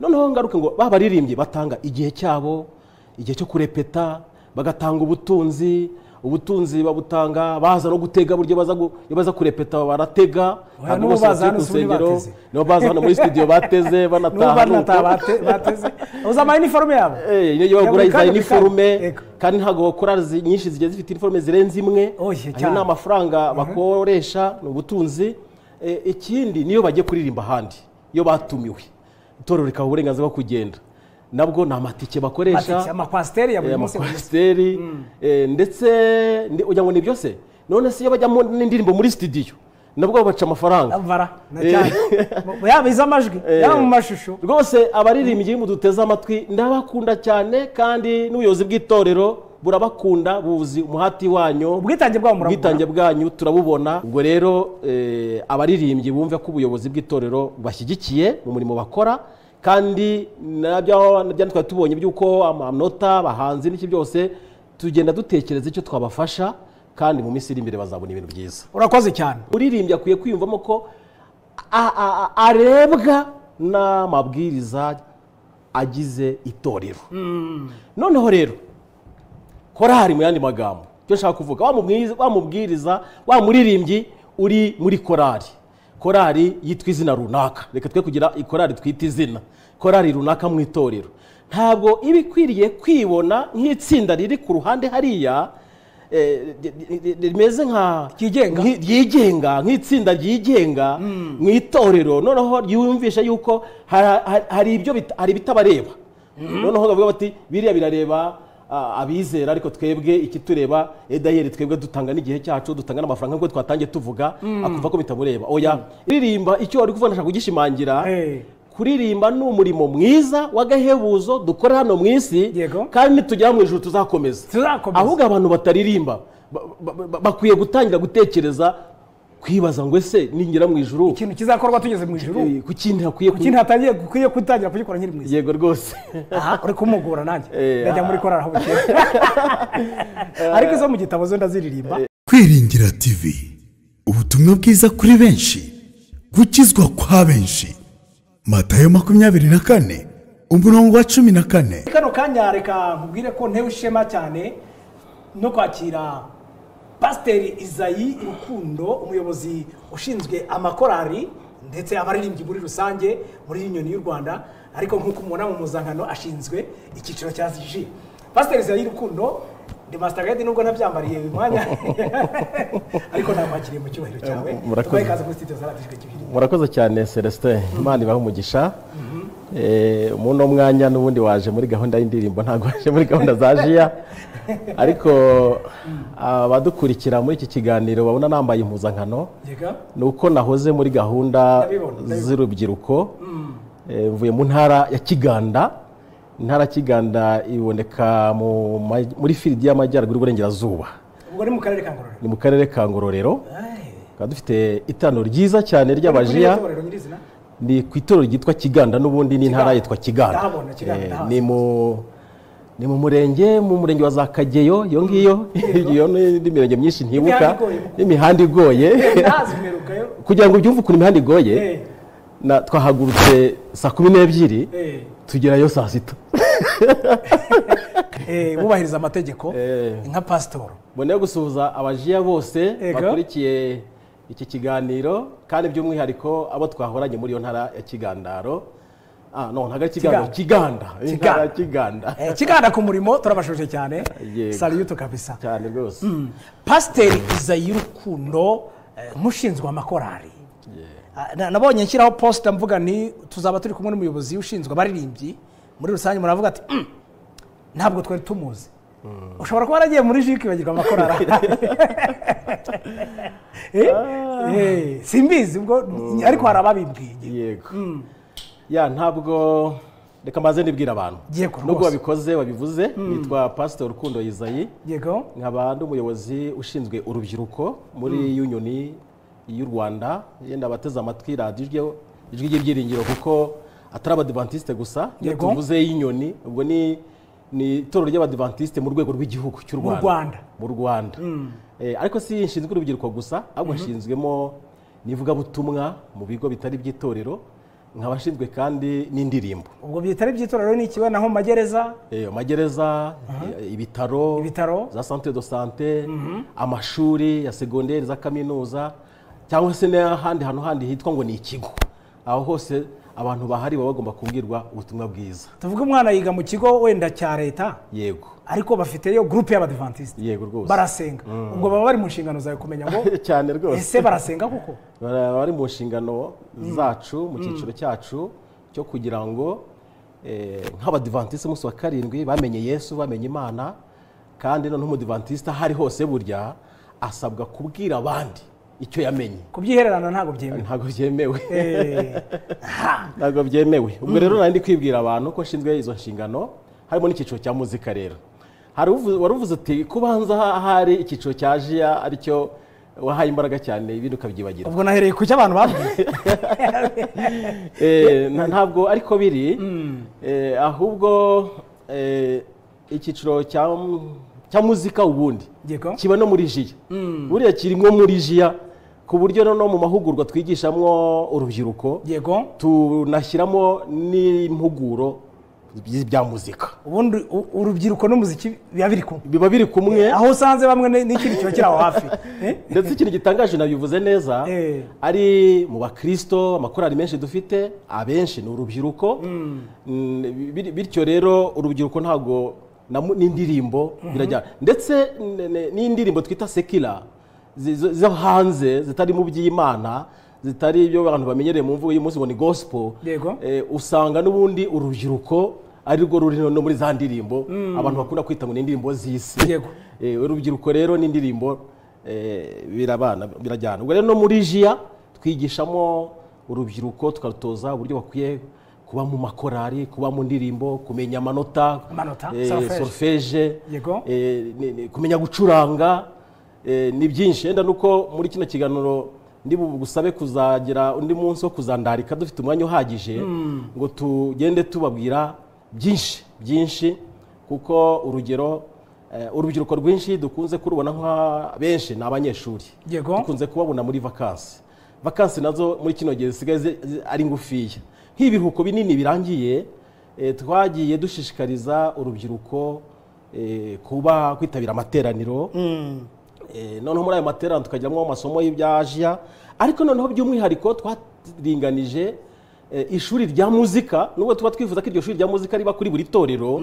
noneho ngaruke ngo babaririmbye batanga igihe cyabo, igihe cyo kurepeta, bagatanga ubutunzi babutanga, baza no gutega buryo baza kurepeta baratega, n'ubu baza hano no baza hano muri studio bateze banataha bateze uzama uniforme yabo iyo bagura iza uniforme kandi ntago korali nyinshi zigiye zifite uniforme zirenze imwe, ayo ni amafaranga bakoresha n'ubutunzi. Ikindi niyo bagiye kuririmba ahandi, iyo batumiwe itorero rikaba uburenganzira bwo kugenda, nabwo ni amatike bakoresha, amakwasiteri ya buri munsi, ndetse ujya ngo ni byose. None se iyo bajyamo n'indirimbo muri studio nabwo baca amafaranga yaba iz'amajwi yaba mu mashusho. Rwose abaririmbyi muduteze amatwi ndabakunda cyane, kandi n'ubuyobozi bw'itorero burabakunda, buzi umuhati wanyu, ubwitange bwanyu turabubona. Ubwo rero abaririmbyi bumve ko ubuyobozi bw'itorero bashyigikiye mu murimo bakora, kandi nabyo twari tubonye by'uko amanota bahanze n'iki byose tugenda dutekereza icyo twabafasha, kandi mu minsi iri imbere bazabona ibintu byiza. Urakoze cyane. Uririmbyi akwiye kwiyumvamo ko arebwa n'amabwiriza agize itorero. Noneho rero korali mu yandi magambo cyo nshaka kuvuga, wamubwiriza wa muririmbyi uri muri korali yitwa izina runaka, reka twe kugira ikorali twita izina, korali runaka mu itorero, ntabwo iba ikwiriye kwibona nk'itsinda riri ku ruhande hariya rimeze ryigenga, nk'itsinda ryigenga mu itorero, noneho yumvisha yuko hari ibitabareba, noneho bavuga bati biriya birareba abizera, ariko twebwe ikitureba edayeri, twebwe dutanga n'igihe cyacu, dutanga n'amafaranga nk'uko twatangiye tuvuga, akumva ko bitamureba. Oya, iririmba icyo wari kuvuga nashaka kugishimangira, kuririmba ni umurimo mwiza w'agahebuzo dukora hano mu isi, kandi nitugera mu ijuru tuzakomeza. Ahubwo abantu bataririmba bakwiye gutangira gutekereza, kwibaza ngo ese ningera mu ijuru ikintu kizakorwa tugeze mu ijuru, kuki hatangiye kutangira kugikora nkiri mu isi. Yego rwose. Uri kumugura nanjye ndajya muri korali aho bukeye, ariko izo mu gitabo zo ndaziririmba. Kwiringira TV, ubutumwa bwiza kuri benshi, gukizwa kwa benshi. Matayo 24 umurongo wa 14. Kano kanya reka nkubwire ko ntewe ishema cyane no kwakira Pasiteri Isayi Rukundo, umuyobozi ushinzwe amakorali ndetse abaririmbyi muri rusange muri Union y'u Rwanda, ariko nk'uko mubona mu muzankano ashinzwe icyiciro cya G. Pasiteri Isayi Rukundo ndi Master Guide, nubwo nabyambariye uyu mwanya ariko nakwakiriye mu cyubahiro cyawe. Twakaza muri studio zaratijwe kibiri. Murakoze cyane Celestin, Imana ibahe umugisha. Muno mwanya n'ubundi waje muri gahunda y'indirimbo, ntago waje muri gahunda za Jia, ariko abadukurikira muri iki kiganiro babona nambaye impuzankano, nuko nahoze muri gahunda z'urubyiruko, mvuye mu ntara ya Kiganda. Intara Kiganda iboneka muri Firidi y'Amajyaruguru y'Uburengerazuba. Ubwo ni mu karere ka Ngororero. Ni mu karere ka Ngororero. Kandi dufite itano ryiza cyane ry'abajiya. Ni ku itorero ryitwa Kiganda, n'ubundi ni intara yitwa Kiganda. Ni mu murenge wa za Kageyo, iyo ngiyo, iyo ni mirenge myinshi ntibuka, n'imihanda igoye. Kugira ngo ubyumve ukuntu imihanda igoye, twahagurutse saa 12 tugerayo saa 6. Mubahiriza amategeko nka pastor. Boneye gusuhuza abajiya bose bakurikiye iki kiganiro, kandi by'umwihariko abo twahoranye muri iyo ntara ya Kigandaro. Ntago Kiganda ku murimo turabashuje cyane. Saluto kabisa cyane rwose. Pasiteri Isayi Rukundo, mushinzwe amakorali. Nabonye nshyiraho post mvuga ni tuzaba turi kumwe n'umuyobozi ushinzwe abaririmbyi muri rusange. Muravuga ati ntabwo twari tumuzi. Ushobora kuba waragiye muri Jiki bagirwa amakorali. Simbizi ubwo, ariko harababimbwiye. Yego. Ntabwo reka maze ndibwira abantu. Nubwo babikoze babivuze, nitwa Pastor Rukundo Isayi. Yego. Nkaba ndi umuyobozi ushinzwe urubyiruko muri Union y'u Rwanda. Yenda bateze amatwi radio ijwi ry'ibyiringiro, kuko atari abadivantiste gusa. Tuvuze Union, ubwo ni itorero ry'abadivantiste mu rwego rw'igihugu cy'u Rwanda. Mu Rwanda. Ariko si nshinzwe urubyiruko gusa, ahubwo nshinzwemo nivuga butumwa mu bigo bitari by'itorero, nk'abashinzwe kandi n'indirimbo. ubwo bitari by'itorero ni ikiwe naho magereza Magereza, ibitaro, za centre de santé, amashuri ya secondaire, za kaminuza, cyangwa se n'ahandi hantu handi hitwa ngo ni ikigo. Aho hose abantu bahari baba bagomba kubwirwa ubutumwa bwiza. tuvuga umwana yiga mu kigo wenda cya leta, Yego, ariko bafiteyo groupe y'abadventiste, yego rwose, barasenga. ubwo baba bari mu nshingano zawe kumenya ngo cyane rwose ese barasenga kuko bari mu nshingano zacu mu cyiciro cyacu cyo kugira ngo nk'abadventiste umunsi wa karindwi bamenye Yesu, bamenye Imana. Kandi noneho umudventiste ahari hose burya asabwa kubwira abandi icyo yamenye. kubyihererana ntabwo byemewe, Ntabwo byemewe, ntabwo byemewe. Ubwo rero nari ndi kwibwira abantu ko nshinzwe izo nshingano, harimo n'icyiciro cya muzika. Rero wari uvuze uti kubanza hari icyiciro cya jiya aricyo wahaye imbaraga cyane, ibindi ukabyibagira. ubwo nahereye ku cyo abantu babwiye. Ntabwo ariko biri, ahubwo icyiciro cya muzika ubundi kiba no muri jiya. Buriya kirimo muri jiya, ku buryo no mu mahugurwa twigishamwo urubyiruko tunashyiramo n'impuguro bya muzika. Ubundi urubyiruko n'umuziki biba biri kumwe, aho usanze bamwe n'ikindi kiba kiri aho hafi. Ndetse ikintu gitangaje nabivuze neza, ari mu bakristo amakorali menshi dufite, abenshi ni urubyiruko. Bityo rero urubyiruko ntabwo n'indirimbo birajyana, ndetse n'indirimbo twita sekila zo hanze zitari mu by'Imana, zitari ibyo abantu bamenyereye mu mvugo y'umunsi ngo ni gospel. Usanga n'ubundi urubyiruko ari rwo ruri no muri za ndirimbo abantu bakunda kwita ngo ni indirimbo z'isi. Urubyiruko rero n'indirimbo birajyana. Ubwo rero no muri jiya twigishamo urubyiruko, tukarutoza uburyo bakwiye kuba mu makorari, kuba mu ndirimbo, kumenya amanota, solfège, kumenya gucuranga. Ni byinshi. Enda nuko muri kino kiganiro ndi bugusabe kuzagira undi munsi wo kuzandarika dufite umwanya uhagije ngo tugende tubabwira byinshi, kuko urubyiruko rwinshi dukunze kurubona nka benshi ni abanyeshuri. Dukunze kubabona muri vakansi nazo muri kino gihe zisigaye ari ngufiya. Nk'ibiruhuko binini birangiye, twagiye dushishikariza urubyiruko kwitabira amateraniro. Noneho muri ayo materaniro tukajyamo amasomo y'ibyajiya, ariko noneho by'umwihariko twaringanije ishuri rya muzika. Nubwo tuba twifuza ko iryo shuri rya muzika riba kuri buri torero,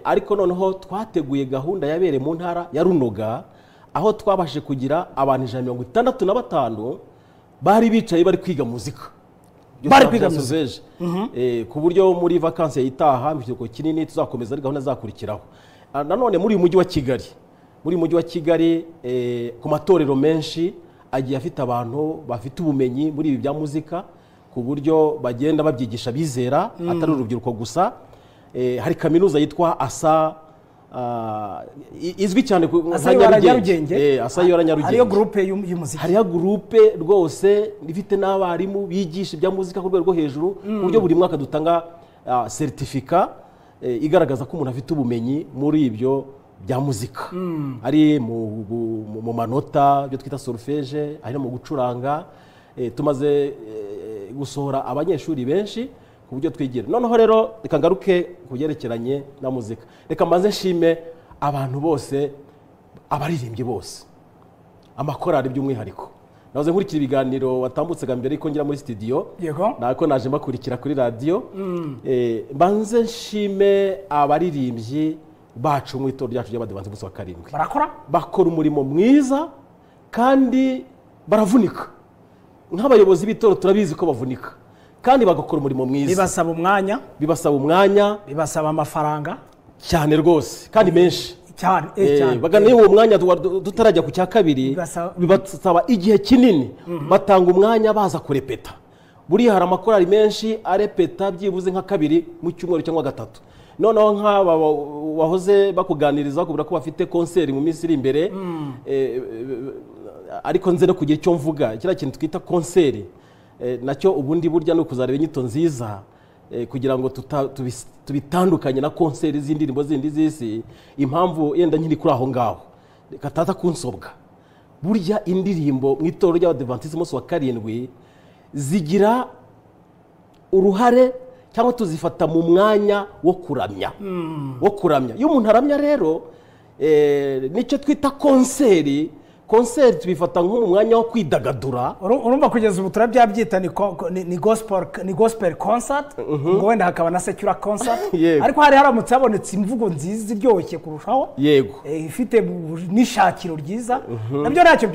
ariko noneho twateguye gahunda yabereye mu ntara ya Runoga, aho twabashije kugira abantu 165 bari bicaye bari kwiga muzika. Ku buryo muri vakansi y'itaha mu kiruhuko kinini tuzakomeza ari gahunda zakurikiraho. Nanone muri uyu mujyi wa Kigali, ku matorero menshi agiye afite abantu bafite ubumenyi muri ibi bya muzika, ku buryo bagenda babyigisha bizera, atari urubyiruko gusa. Hari kaminuza yitwa ASA, izwi cyane nka Nyarugenge. ASA yora Nyarugenge, hariyo groupe y'umuziki, hariyo groupe rwose ifite n'abarimu bigisha ibya muzika ku rwego rwo hejuru, ku buryo buri mwaka dutanga certificat igaragaza ko umuntu afite ubumenyi muri ibyo bya muzika. Ari mu manota byo twita solfège, ari mu gucuranga. Tumaze gusohora abanyeshuri benshi ku buryo twigira. Noneho rero reka ngaruke kugerekeranye na muzika. Reka mbanze nshime abantu bose, abaririmbyi bose, amakorali by'umwihariko. Nahoze nkurikira ibiganiro watambutse mbere ko ngira muri studio, nako naje mbakurikira kuri radio. Mbanze nshime abaririmbyi bacu mu itorero ryacu ry'Abadivantiste b'umunsi wa karindwi. Bakora umurimo mwiza kandi baravunika. Nk'abayobozi b'itorero turabizi ko bavunika kandi bagakora umurimo mwiza. Bibasaba umwanya, bibasaba amafaranga cyane rwose kandi menshi cyane. Bagana uwo mwanya tutarajya ku cya kabiri, bibasaba igihe kinini. Batanga umwanya baza kurepeta. Buriya hari amakorali menshi arepeta byibuze nka kabiri mu cyumweru cyangwa gatatu. Noneho nk'aba wahoze bakuganiriza kubura ko bafite konseri mu minsi iri imbere, ariko nze no kugira icyo mvuga kiriya kintu twita konseri, nacyo ubundi burya no kuzareba inyito nziza, kugira ngo tubitandukanye na konseri z'indirimbo zindi z'isi. Impamvu yenda nkiri kuri aho ngaho kataza kunsobwa, burya indirimbo mu itorero ry'Abadivantiste umunsi wa karindwi zigira uruhare cyangwa tuzifata mu mwanya wo kuramya iyo umuntu aramya rero nicyo twita konseri tubifata nko mu mwanya wo kwidagadura. urumva kugeza ubu turabyabyita ni gospel concert ngo wenda hakaba na secular concert ariko hari haramutse habonetse imvugo nziza iryoshye kurushaho yego ifite n'ishakiro ryiza nabyo ntacyo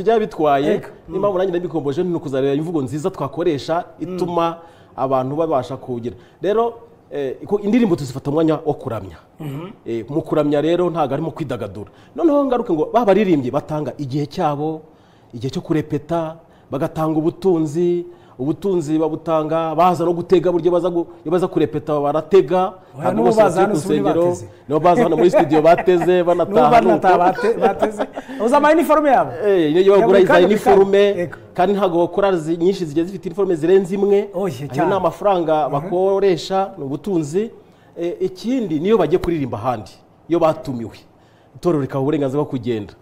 byabitwaye n'impamvu nanjye nabikomboje ni ukuzareba imvugo nziza twakoresha ituma abantu babasha kugira rero indirimbo tuzifata umwanya wo kuramya mu kuramya rero ntabwo arimo kwidagadura. noneho ngaruke ngo baririmbye batanga igihe cyabo, igihe cyo kurepeta, bagatanga ubutunzi babutanga, baza no gutega buryo baza kurepeta baratega, ntabwo baza hano nibo baza hano muri studio bateze banataha uzamara iniforume yabo niyo bagura iza iniforume kandi ntabwo korali nyinshi zigiye zifite iniforume zirenze imwe. ayo ni amafaranga bakoresha ni ubutunzi. ikindi niyo bagiye kuririmba ahandi iyo batumiwe itorero rikaba uburenganzira bwo kugenda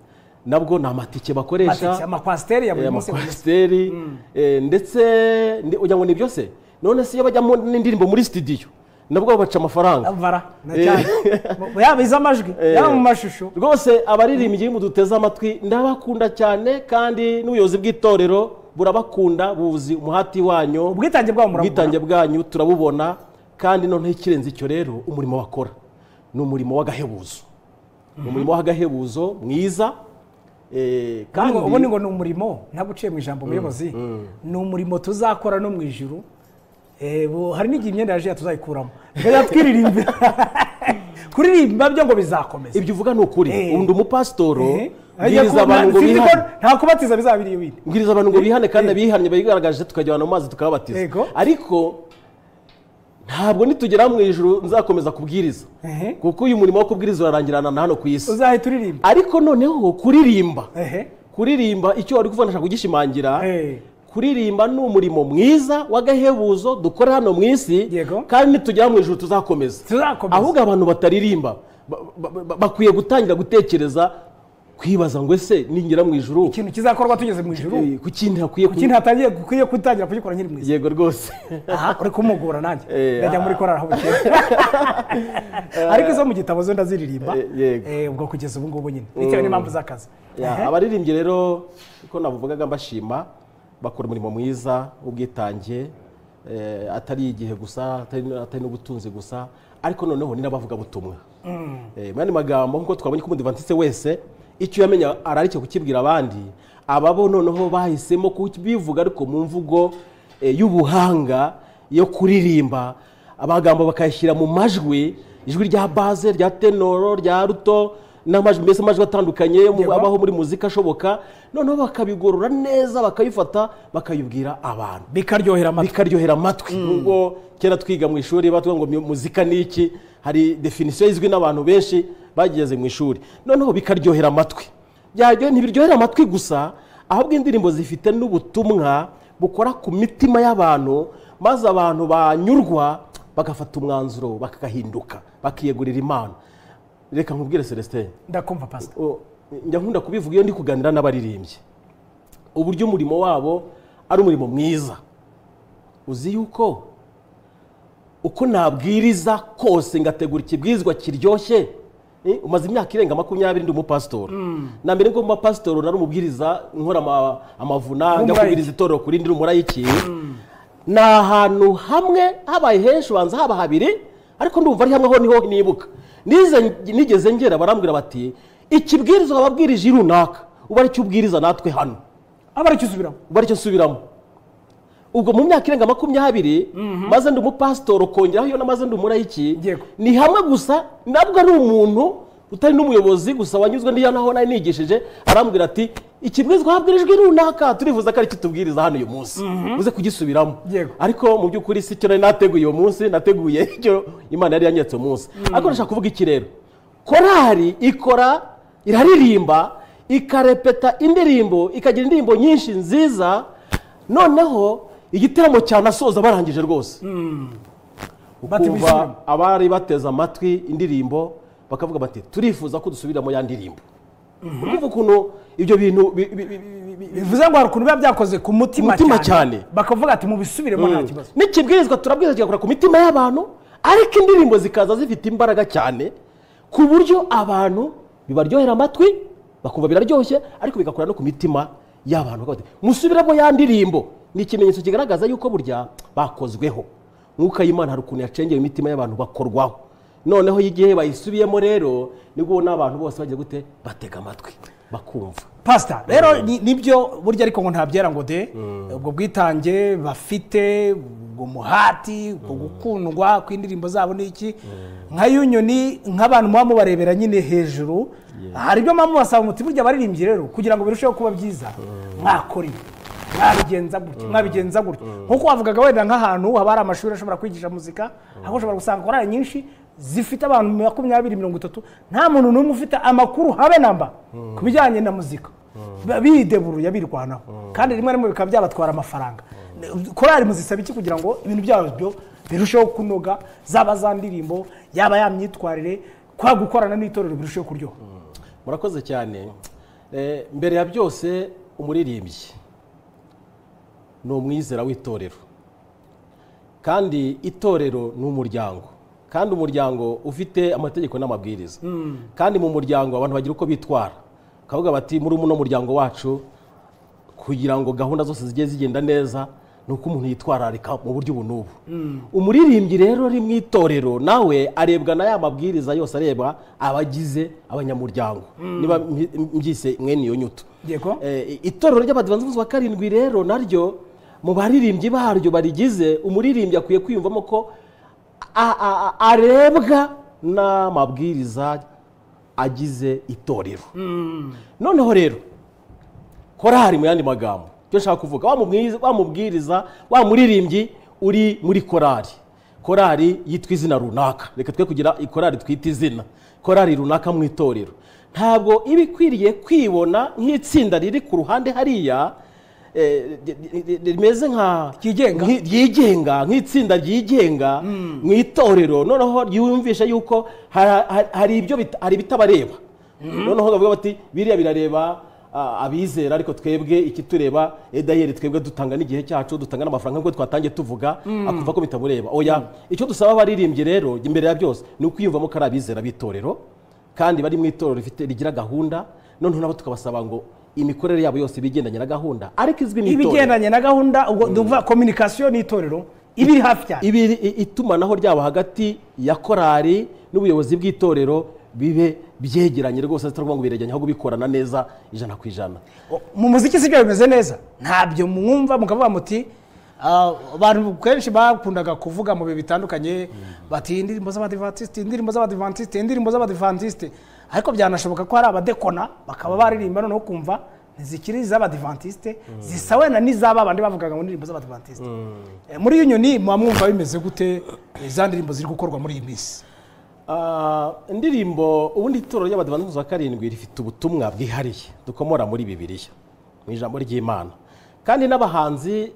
nabwo ni amatike bakoresha amakwasiteri ya buri munsi ndetse ugira ngo ni byose. none se iyo bajyamo n'indirimbo muri studio nabwo baca amafaranga yaba iz'amajwi yaba mu mashusho. rwose abaririmbyi muduteze amatwi ndabakunda cyane kandi n'ubuyobozi bw'itorero burabakunda, buzi umuhati wanyu, ubwitange bwanyu turabubona. kandi noneho ikirenze icyo rero umurimo bakora ni umurimo w'agahebuzo mwiza. kandi ubundi ngo ni umurimo ntaguciye mu ijambo umuyobozi ni umurimo tuzakora no mu ijuru. hari n'igihe imyenda yaje tuzayikuramo twiririmbira kuririmba byo ngo bizakomeza. ibyo uvuga ni ukuri. undi umupasitoro mbwiriza abantu ngo bihane, nta kubatiza bizabiri ibindi, mbwiriza abantu ngo bihane kandi abihanye bayigaragaje tukajyana mu mazi tukabatiza. ariko ntabwo nitugera mu ijuru nzakomeza kubwiriza kuko uyu murimo wo kubwiriza urarangirana na hano ku isi. uzahita uririmba. ariko noneho kuririmba icyo wari kuvuga nashaka kugishimangira. kuririmba ni umurimo mwiza w'agahebuzo dukora hano mu isi kandi nitugera mu ijuru tuzakomeza. ahubwo abantu bataririmba bakwiye gutangira gutekereza kwibaza ngo ese ningera mu ijuru ikintu kizakorwa tugeze mu ijuru kuki hatangiye gutangira kugikora nyiri mwiza. yego rwose uri kumugura nanjye ndajya muri korali aho bukeye ariko izo mu gitabo zo ndaziririmba ubwo kugeza ubu ngubu nyine bitewe n'impamvu z'akazi. abaririmbyi rero uko navugaga mbashima bakora umurimo mwiza w'ubwitange, atari igihe gusa, atari n'ubutunzi gusa, ariko noneho ni n'abavuga butumwa. mu yandi magambo nk'uko twabonye ko umudivantiste wese icyo yamenya ararike kukibwira abandi, ababo noneho bahisemo kubivuga ariko mu mvugo y'ubuhanga yo kuririmba, abagambo bakayishyira mu majwi, ijwi rya baze, rya tenoro, rya ruto n'amajwi, mbese amajwi atandukanye abaho muri muzika ashoboka, noneho bakabigorora neza bakayifata bakayibwira abantu bikaryohera amatwi. nubwo kera twiga mu ishuri batuvuga ngo muzika ni iki, hari definisiyo izwi n'abantu benshi bageze mu ishuri, noneho bikaryohera amatwi. ntibiryohera amatwi gusa, ahubwo indirimbo zifite n'ubutumwa bukora ku mitima y'abantu, maze abantu banyurwa bagafata umwanzuro bakahinduka bakiyegurira Imana. reka nkubwire Celestin, ndakumva pastor, njya nkunda kubivuga iyo ndi kuganira n'abaririmbyi, uburyo umurimo wabo ari umurimo mwiza. uzi yuko uko nabwiriza kose ngategura ikibwirizwa kiryoshye, umaze imyaka irenga 20 ndi umupasitoro. na mbere ngo umupasitoro nari umubwiriza nkora amavuna njya kubwiriza itorero kuri ndi umurayiki. na ahantu hamwe habaye henshi banza haba habiri, ariko ndumva ari hamwe ho niho nibuka nigeze ngera barambwira bati ikibwirizwa babwirije runaka uba ari cyo ubwiriza natwe hano, aba ari cyo subiramo. ubwo mu myaka irenga 20 maze ndi umupasitoro kongeraho iyo namaze ndi umurayiki, ni hamwe gusa nabwo ari umuntu utari n'umuyobozi gusa wanyuzwe ndiya naho nari nigishije, arambwira ati ikibwirizwa habwirijwe runaka turifuza ko ari kitubwiriza hano uyu munsi uze kugisubiramo. ariko mu by'ukuri si cyo nari nateguye uyu munsi, nateguye icyo Imana yari yanyetse umunsi. ariko nashaka kuvuga iki rero, korali ikora iraririmba ikarepeta indirimbo, ikagira indirimbo nyinshi nziza, noneho igitaramo cyanasoza barangije rwose. abari bateza amatwi indirimbo bakavuga bati turifuza ko dusubiramo ya ndirimbo. urumva ukuntu ibyo bintu bivuze ngo hari ukuntu biba byakoze ku mutima cyane bakavuga ati mubisubiremo nta kibazo. N'ikibwirizwa turabwiza kigakora ku mitima y'abantu, ariko indirimbo zikaza zifite imbaraga cyane ku buryo abantu bibaryohera amatwi bakumva biraryoshye, ariko bigakora no ku mitima y'abantu. Musubiremo ya ndirimbo, ni ikimenyetso kigaragaza yuko burya bakozweho. Mwuka y'Imana hari ukuntu yacengeye imitima y'abantu bakorwaho. Noneho igihe bayisubiyemo rero nibwo n'abantu bose bagiye gute batega amatwi bakumva. Pastor rero nibyo burya, ariko ngo ntabyera ngo de ubwo bwitange bafite, ubwo muhati, ubwo gukundwa kw'indirimbo zabo n'iki, nka Yunyoni nk'abantu muba mubarebera nyine hejuru, hari ibyo mpamvu basaba umuti burya baririmbye rero kugira ngo birusheho kuba byiza, mwakora mwabigenza gutyo nkuko wavugaga wenda nk'ahantu haba hari amashuri ashobora kwigisha muzika, aho ushobora gusanga korali nyinshi zifite abantu 20-30 nta muntu n'umwe ufite amakuru habe namba ku bijyanye na muzika, bideburuye birwanaho, kandi rimwe rimwe bikaba byabatwara amafaranga. Korali muzisaba iki kugira ngo ibintu byabo birusheho kunoga, zaba za ndirimbo yaba ya myitwarire, kwa gukorana n'itorero birusheho kuryoha? Murakoze cyane. Mbere ya byose umuririmbyi ni umwizera w'itorero, kandi itorero ni umuryango, kandi umuryango ufite amategeko n'amabwiriza, kandi mu muryango abantu bagira uko bitwara, kavuga bati muri uno muryango wacu kugira ngo gahunda zose zigiye zigenda neza nuko umuntu yitwararika mu buryo ubu n'ubu. Umuririmbyi rero uri mu itorero nawe arebwa na ya mabwiriza yose areba abagize abanyamuryango, niba mbyise mwene iyo nyuto. Itorero ry'Abadivantisiti wa karindwi rero naryo mu baririmbyi baryo barigize, umuririmbyi akwiye kwiyumvamo ko arebwa n'amabwiriza agize itorero. Noneho rero korali mu yandi magambo cyo nshaka kuvuga, wa mubwiriza wa muririmbyi uri muri korali yitwa izina runaka, reka twe kugira ikorali twita izina, korali runaka mu itorero, ntabwo iba ikwiriye kwibona nk'itsinda riri ku ruhande hariya rimeze ryigenga, nk'itsinda ryigenga mu itorero, noneho yumvisha yuko hari ibitabareba. Noneho bavuga bati biriya birareba abizera, ariko twebwe ikitureba edayeri, twebwe dutanga n'igihe cyacu, dutanga n'amafaranga nk'uko twatangiye tuvuga, akumva ko bitamureba. Oya, icyo dusaba abaririmbyi rero imbere ya byose ni ukwiyumvamo ko ari abizera b'itorero, kandi bari mu itorero rigira gahunda. Noneho nabo tukabasaba ngo imikorere yabo yose bigendanye na gahunda, ariko izwi n'itorero, ibigendanye na gahunda, ubwo duvuga communication n'itorero ibiri hafi cyane, ibiri itumanaho ryabo hagati ya korali n'ubuyobozi bw'itorero bibe byegeranye rwose, tutavuga ngo biregeranye, ahubwo bikorana neza 100%. Mu muziki sibyo bimeze neza, ntabyo mwumva mukavuga muti abantu kenshi bakundaga kuvuga mu bihe bitandukanye bati indirimbo z'Abadivantisite, ariko byanashoboka ko hari abadekona bakaba baririmba noneho kumva ntizikiri iz'Abadivantisite, zisa wenda n'izaba abandi bavugaga ngo indirimbo z'Abadivantisite. Muri Yunyoni mwumva bimeze gute za ndirimbo ziri gukorwa muri iyi minsi? Indirimbo ubundi itorero ry'Abadivantisiti wa karindwi rifite ubutumwa bwihariye dukomora muri Bibiliya mu ijambo ry'Imana, kandi n'abahanzi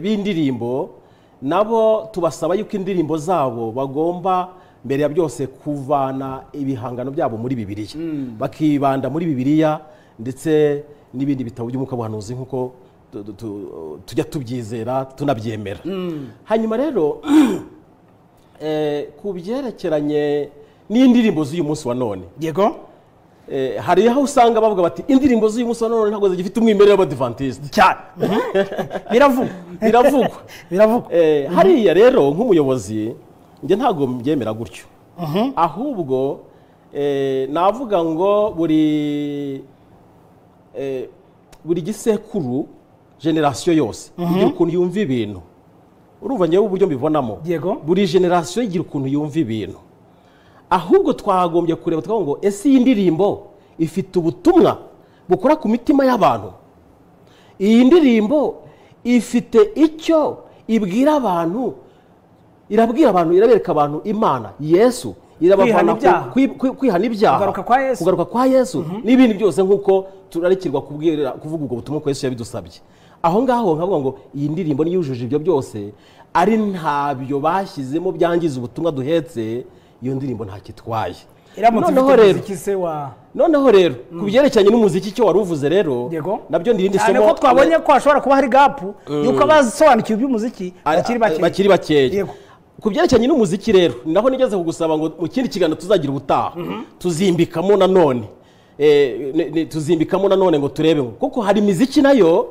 b'indirimbo nabo tubasaba yuko indirimbo zabo bagomba mbere ya byose kuvana ibihangano byabo muri Bibiliya, bakibanda muri Bibiliya ndetse n'ibindi bitabo by'umwuka w'ubuhanuzi nk'uko tujya tubyizera tunabyemera. Hanyuma rero ku byerekeranye n'indirimbo z'uyu munsi wa none, yego hari aho usanga bavuga bati indirimbo z'uyu munsi wa none ntabwo zigifite umwimerere w'Abadivantisiti cyane. biravugwa hariya rero nk'umuyobozi njye ntabwo mbyemera gutyo, ahubwo navuga ngo buri gisekuru generasiyo yose igira ukuntu yumva ibintu. Urumva ngewe uburyo mbibonamo, buri generasiyo igira ukuntu yumva ibintu, ahubwo twagombye kureba tukavuga ngo ese iyi ndirimbo ifite ubutumwa bukora ku mitima y'abantu, iyi ndirimbo ifite icyo ibwira abantu, irabereka abantu Imana, Yesu, irabavana kwihana ibyaha, kugaruka kwa Yesu n'ibindi byose nk'uko turarikirwa kuvuga ubwo butumwa ko Yesu yabidusabye. Aho ngaho nkavuga ngo iyi ndirimbo niyujuje ibyo byose, ari ntabyo bashyizemo byangiza ubutumwa duhetse, iyo ndirimbo ntakitwaye. noneho rero ku byerekeranye n'umuziki cyo wari uvuze rero nabyo ndindi somo ko twabonye ko hashobora kuba hari gap yuko abasobanukiwe iby'umuziki bakiri bakeya ku byerekeranye n'umuziki rero naho nigeze kugusaba ngo mu kindi kiganiro tuzagira ubutaha tuzimbikamo nanone ngo turebe kuko hari imiziki nayo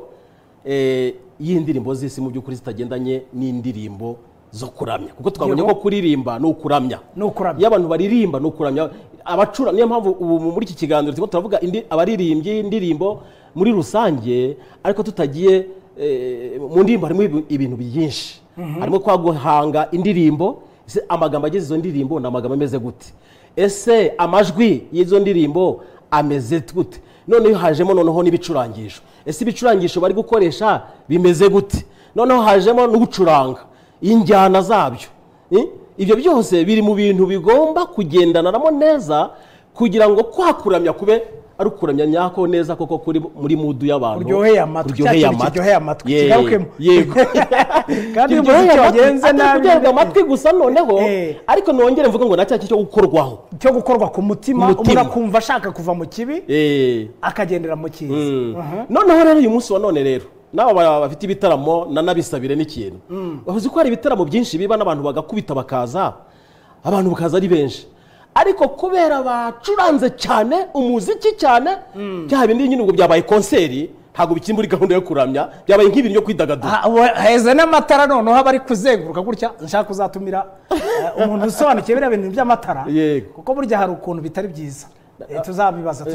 y'indirimbo z'isi mu by'ukuri zitagendanye n'indirimbo zo kuramya kuko twabonye ko kuririmba no kuramya iyo abantu baririmba no kuramya abacura niyo mpamvu ubu muri iki kiganiro turimo turavuga abaririmbyi indirimbo muri rusange ariko tutagiye mu ndirimbo harimo ibintu byinshi harimo kwa guhanga indirimbo amagambo agize izo ndirimbo ni amagambo ameze gute ese amajwi y'izo ndirimbo ameze gute noneho hajemo noneho n'ibicurangisho ese ibicurangisho bari gukoresha bimeze gute noneho hajemo n'ugucuranga injyana zabyo ibyo byose biri mu bintu bigomba kugendanamo neza kugira ngo kwakuramya kube ari ukuramya nyako neza koko kuri muri mudu y'abantu uryoheye amatwi kigarukemo kandi iyo umuziki wagenze nabi amatwi gusa noneho ariko nongere mvuga ngo nacyaki cyo gukorwa ku mutima umuntu akumva ashaka kuva mu kibi akagendera mu cyiza noneho rero uyu munsi wa none rero naba bafite ibitaramo nanabisabire n'ikintu bavuze ko hari ibitaramo byinshi biba n'abantu bagakubita bakaza abantu bakaza ari benshi ariko kubera bacuranze cyane umuziki cyane bya bindi nyine ubwo byabaye konseri ntabwo bikiri muri gahunda yo kuramya byabaye nk'ibintu byo kwidagadura heza n'amatara noneho bari kuzenguruka gutya nshaka kuzatumira umuntu usobanukiwe biriya bintu by'amatara kuko burya hari ukuntu bitari byiza tuzabibaza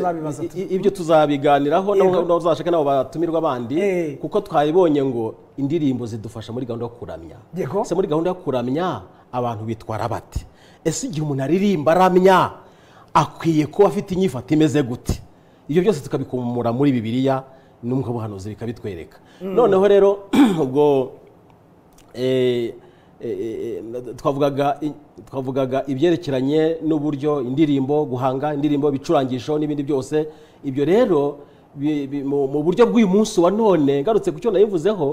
ibyo tuzabiganiraho n'uzashaka nabo batumirwa abandi kuko twabibonye ngo indirimbo zidufasha muri gahunda yo kuramya se muri gahunda yo kuramya abantu bitwara bate ese igihe umuntu aririmba aramya akwiye kuba afite inyifato imeze gute ibyo byose tukabikumura muri Bibiliya n'umwuka buhanuzi bikabitwereka noneho rero ubwo twavugaga ibyerekeranye n'uburyo indirimbo guhanga indirimbo bicurangisho n'ibindi byose ibyo rero mu buryo bw'uyu munsi wa none ngarutse ku cyo nayivuzeho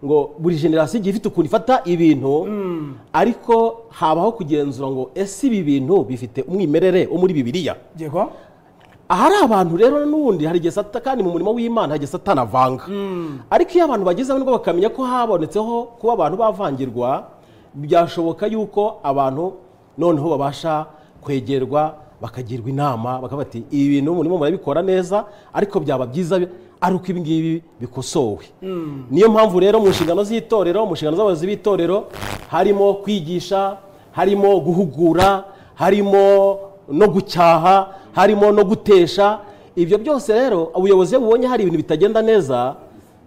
ngo buri generasiyo igiye ifite ukuntu ifata ibintu ariko habaho kugenzura ngo ese ibi bintu bifite umwimerere wo muri Bibiliya ahari abantu rero n'ubundi hari igihe kandi mu murimo w'Imana hari igihe Satani avanga ariko iyo abantu bagezeho nibwo bakamenya ko habonetseho kuba abantu bavangirwa byashoboka yuko abantu noneho babasha kwegerwa bakagirwa inama bakaba bati ibi bintu murimo murabikora neza ariko byaba byiza ari uko ibi ngibi bikosowe niyo mpamvu rero mu nshingano z'itorero mu nshingano z'abayobozi b'itorero harimo kwigisha harimo guhugura harimo no gucyaha harimo no gutesha ibyo byose rero ubuyobozi bubonye hari ibintu bitagenda neza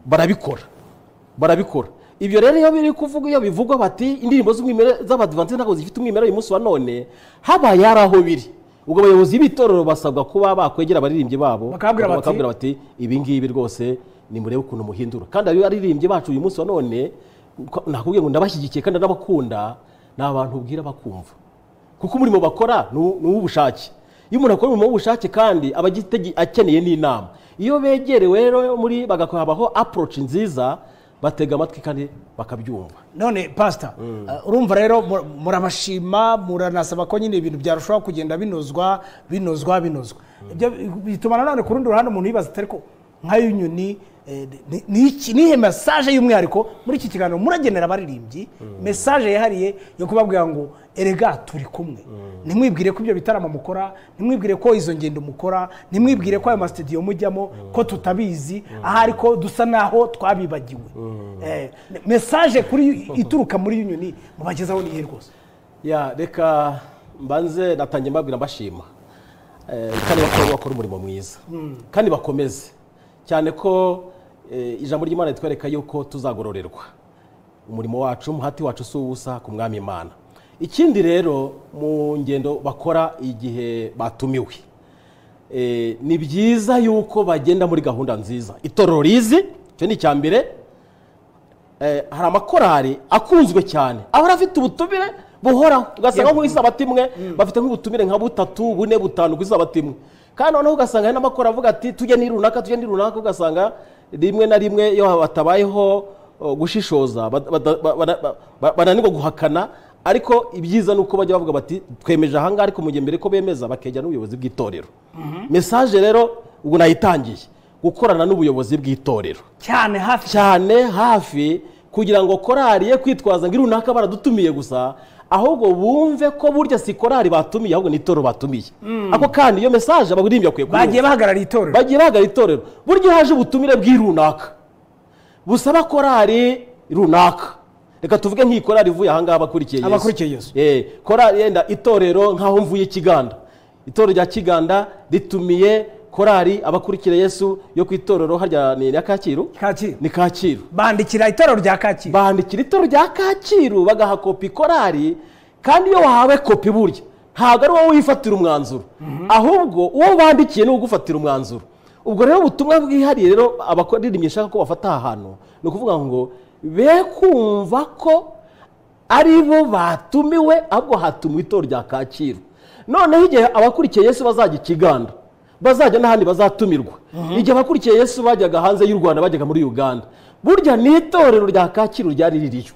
barabikora ibyo rero iyo biri kuvuga iyo bivugwa bati indirimbo z'abadivantiste ntabwo zifite umwimerere uyu munsi wa none habaye ari aho biri ubwo abayobozi b'itorero basabwa kuba bakwegera abaririmbyi babo bakabwira bati ibi ngibi rwose nimurebe ukuntu muhindura kandi abaririmbyi bacu uyu munsi wa none nakubwiye ngo ndabashyigikiye kandi ndabakunda ni abantu ubwira bakumva kuko umurimo bakora ni uw'ubushake iyo umuntu akora umurimo w'ubushake kandi aba akeneye n'inama iyo begerewe rero muri bagahabaho approach nziza batega amatwi kandi bakabyumva none pastor urumva rero murabashima muranasaba ko nyine ibintu byarushaho kugenda binozwa ibyo bituma nanone ku rundi ruhande umuntu yibaza ariko nk'ayo inyoni nihe message y'umwihariko muri iki kiganiro muragenera abaririmbyi message yahariye yo kubabwira ngo erega turi kumwe ntimwibwire ko ibyo bitaramo mukora ntimwibwire ko izo ngendo mukora ntimwibwire ko ayo mastudio mujyamo ko tutabizi ahari ko dusa naho twabibagiwe message kuri ituruka muri inyoni mubagezaho nihe rwose reka mbanze natangiye mbabwira mbashima kandi bakora umurimo mwiza kandi bakomeze cyane ko ijambo ry'Imana ritwereka yuko tuzagororerwa umurimo wacu umuhati wacu si ubusa ku mwami Imana ikindi rero mu ngendo bakora igihe batumiwe ni byiza yuko bagenda muri gahunda nziza itorero rizi cyo ni icya mbere hari amakorari akunzwe cyane ahora afite ubutumire buhoraho ugasanga nk'isabati imwe bafite nk'ubutumire nka 3, 4, 5 kw'isabati imwe kandi noneho ugasanga hari n'amakora avuga ati tujye ni runaka ugasanga rimwe na rimwe iyo batabayeho gushishoza bananirwa guhakana ariko ibyiza nuko bajya bavuga bati twemeje ahangaha ariko mu gihe mbere ko bemeza bakegera n'ubuyobozi bw'itorero message rero ubwo nayitangiye gukorana n'ubuyobozi bw'itorero cyane hafi kugira ngo korari ye kwitwaza ngo runaka baradutumiye gusa ahubwo bumve ko burya si korari batumiye ahubwo n'itorero batumiye ako kandi iyo message abaririmbyi akwiye bagiye bahagarara itorero burya haje ubutumire bw'irunaka busaba korari runaka reka tuvuge nk'ikorari ivuye ahangaha abakurikiye Yesu korari yenda itorero nk'aho mvuye Kiganda itorero rya Kiganda ritumiye korari abakurikira Yesu yo ku itorero harya ni ya Kacyiru ni Kacyiru bandikira itorero rya Kacyiru bagaha kopi korari kandi iyo wahawe kopi burya ntabwo ari wowe wifatira umwanzuro ahubwo uwo bandikiye ni ugufatira umwanzuro ubwo rero ubutumwa bwihariye rero abakoririmbyi shaka ko bafata aha hantu ni ukuvuga ngo be kumva ko ari bo batumiwe ahubwo hatumiwe itorero rya Kacyiru noneho igihe abakurikiye Yesu bazajya Kiganda bazajya n'ahandi bazatumirwa igihe abakurikiye Yesu bajyaga hanze y'u Rwanda bajyaga muri Uganda burya n'itorero rya Kacyiru ryari ririyo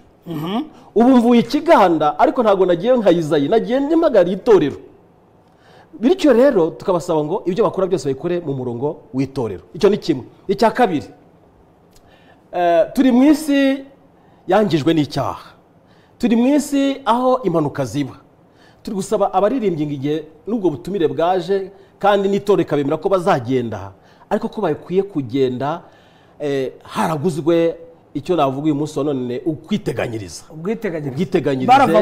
ubu mvuye Kiganda ariko ntabwo nagiye nkayizayi nagiye nyamagariye itorero bityo rero tukabasaba ngo ibyo bakora byose babikore mu murongo w'itorero icyo ni kimwe icya kabiri turi mu isi yangijwe n'icyaha turi mu isi aho impanuka ziba turi gusaba abaririmbyi igihe n'ubwo butumire bwaje kandi n'itorero ikabemera ko bazagenda ariko ko bakwiye kugenda haraguzwe icyo navuga uyu munsi wa none ukwiteganyiriza barava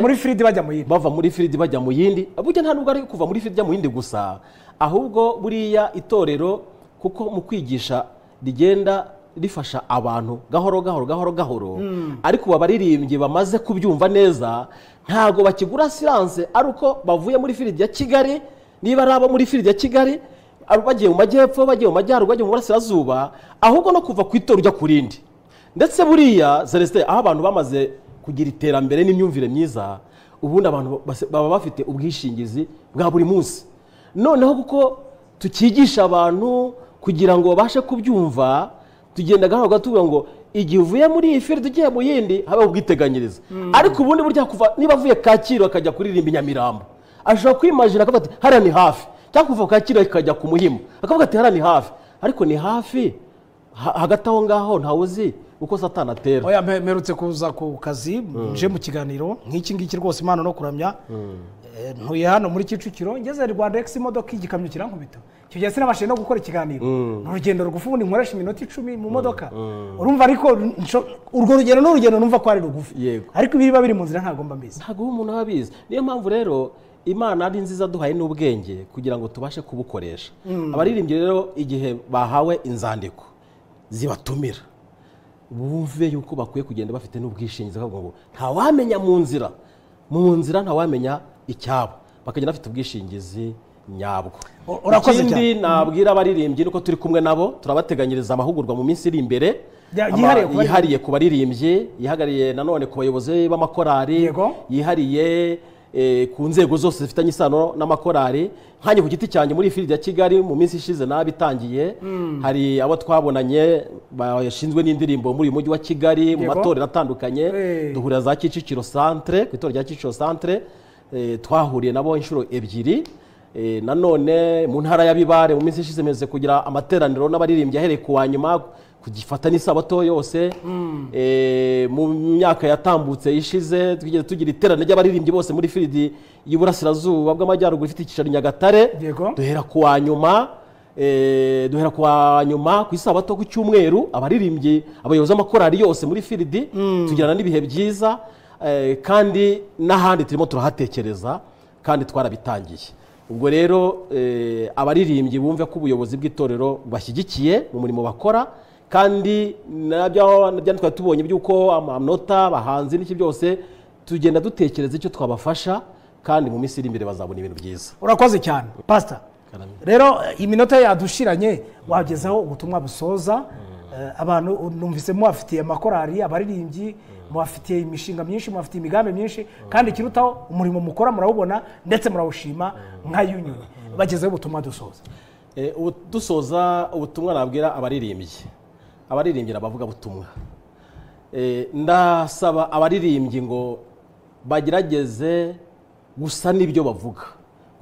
muri firidi bajya mu yindi burya nta nubwo ari kuva muri firidi bajya mu yindi gusa ahubwo buriya itorero kuko mu kwigisha rigenda rifasha abantu gahoro ariko abaririmbyi bamaze kubyumva neza ntago bakigura silence ari uko bavuye muri firidi ya Kigali niba ari abo muri firidi ya Kigali bagiye mu majyepfo bagiye mu majyaruguru bagiye mu burasirazuba ahubwo no kuva ku itorero ujya ku rindi ndetse buriya Celestin aho abantu bamaze kugira iterambere n'imyumvire myiza ubundi abantu baba bafite ubwishingizi bwa buri munsi noneho kuko tukigisha abantu kugira ngo babashe kubyumva tugenda gahoro tuvuga ngo igihe uvuye muri iyi firidi ugiye mu yindi habaho ubwiteganyiriza ariko ubundi burya kuva niba avuye Kacyiru akajya kuririmba Nyamirambo ashobora kwimagina akavuga ati hariya ni hafi cyangwa kuva Kacyiru akajya ku Muhima akavuga ati hariya ni hafi ariko ni hafi hagati aho ngaho ntawe uzi uko Satani atera oya mperutse kuza ku kazi nje mu kiganiro nk'iki ngiki rwose Imana no kuramya ntuye hano muri Kicukiro ngeze Rwanda X imodoka igikamyo kirankubita icyo gihe sinabashije no gukora ikiganiro urugendo rugufi ubundi nkoresha iminota 10 mu modoka urumva ariko urwo rugendo n'urugendo numva ko ari rugufi ariko ibiba biri mu nzira ntago mba mbizi ntago umuntu ababizi niyo mpamvu rero Imana ari nziza duhaye n'ubwenge kugira ngo tubashe kubukoresha abaririmbyi rero igihe bahawe inzandiko zibatumira bumve yuko bakwiye kugenda bafite n'ubwishingizi ngo nta wamenya mu nzira nta wamenya icyabo bakagenda bafite ubwishingizi nyabwo ikindi nabwira abaririmbyi nuko turi kumwe nabo turabateganyiriza amahugurwa mu minsi iri imbere yihariye ku baririmbyi yihagariye nanone ku bayobozi b'amakorari yihariye ku nzego zose zifitanye isano n'amakorari nkanjye ku giti cyanjye muri firidi ya Kigali mu minsi ishize nabitangiye hari abo twabonanye bashinzwe n'indirimbo muri uyu mujyi wa Kigali mu matorero atandukanye duhurira za Kicukiro centre ku itorero rya Kicukiro centre twahuriye nabo inshuro ebyiri nanone mu ntara ya Bibare mu minsi ishize meze kugira amateraniro n'abaririmbyi ahereye ku wanyuma kugifata n'isabato yose mu myaka yatambutse ishize twigeze tugira iterane ry'abaririmbyi bose muri firidi y'Iburasirazuba bw'Amajyaruguru ifite icyicaro Nyagatare duhera ku wanyuma ku isabato ku cyumweru abaririmbyi abayobozi b'amakorari yose muri firidi tugirana n'ibihe byiza kandi n'ahandi turimo turahatekereza kandi twarabitangiye ubwo rero abaririmbyi bumve ko ubuyobozi bw'itorero bashyigikiye mu murimo bakora kandi nabyo twari tubonye by'uko amanota bahanze n'iki byose tugenda dutekereza icyo twabafasha kandi mu minsi iri imbere bazabona ibintu byiza urakoze cyane pastor rero iminota yadushiranye wagezaho ubutumwa busoza abantu numvise muafitiye amakorari abaririmbyi muafitiye imishinga myinshi muafitiye imigambi myinshi kandi kirutaho umurimo mukora murawubona ndetse murawushima nka Union bagezeho ubutumwa dusoza ubutumwa nabwira abaririmbyi abavuga butumwa ndasaba abaririmbyi ngo bagerageze gusa n'ibyo bavuga,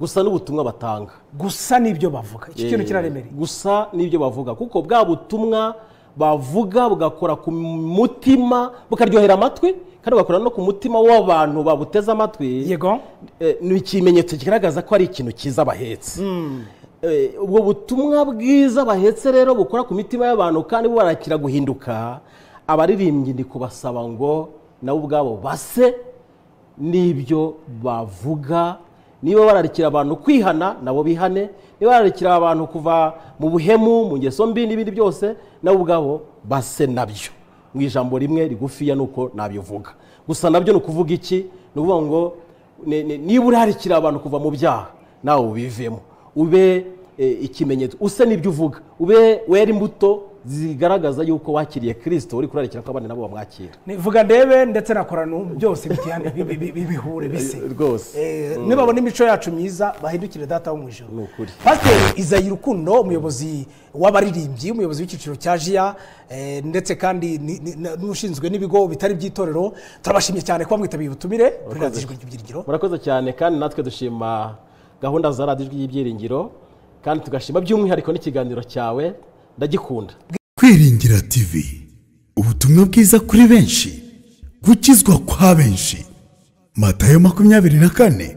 gusa n'ubutumwa batanga, gusa n'ibyo bavuga. Iki kintu kiraremereye. Gusa n'ibyo bavuga, kuko bwa butumwa bavuga bugakora ku mutima, bukaryohera amatwi, kandi bugakora no ku mutima w'abantu babuteze amatwi. Yego. Ni ikimenyetso kigaragaza ko ari ikintu cyiza bahetse. Ubwo butumwa bwiza bahetse rero bukora ku mitima y'abantu kandi bubarakira guhinduka, abaririmbyi ndi kubasaba ngo nabo ubwabo base n'ibyo bavuga. Niba bararikira abantu kwihana, nabo bihane. Niba bararikira abantu kuva mu buhemu, mu ngeso mbi n'ibindi byose, nabo ubwabo base nabyo. Mu ijambo rimwe rigufiya nuko nabivuga. Gusa nabyo nukuvuga iki? Nukuvuga ngo niba urarikira abantu kuva mu byaha, nawe ubivemo. Ube ikimenyetso, use n'ibyo uvuga. Ube wera imbuto zigaragaza yuko wakiriye Kristo, uri kurarikira ko abandi nabo bamwakira. Nivuga ndebe ndetse nakora byose bitiyane bihure bise. Rwose. Nibabona imico yacu myiza bahindukire data wo mu ijuru. Nukuri. Pastor Isayi Rukundo, umuyobozi w'abaririmbyi, umuyobozi w'ikiciro cya JIA, ndetse kandi n'ushinzwe n'ibigo bitari by'itorero, turabashimye cyane kuba mwitabiye ubutumire kuri Radio Ijwi ry'Ibyiringiro. Murakoze cyane, kandi natwe dushima gahunda za Radio Ijwi ry'Ibyiringiro, kandi tugashima by'umwihariko n'ikiganiro cyawe, ndagikunda. Kwiringira TV, ubutumwa bwiza kuri benshi, gukizwa kwa benshi. Matayo 24:14.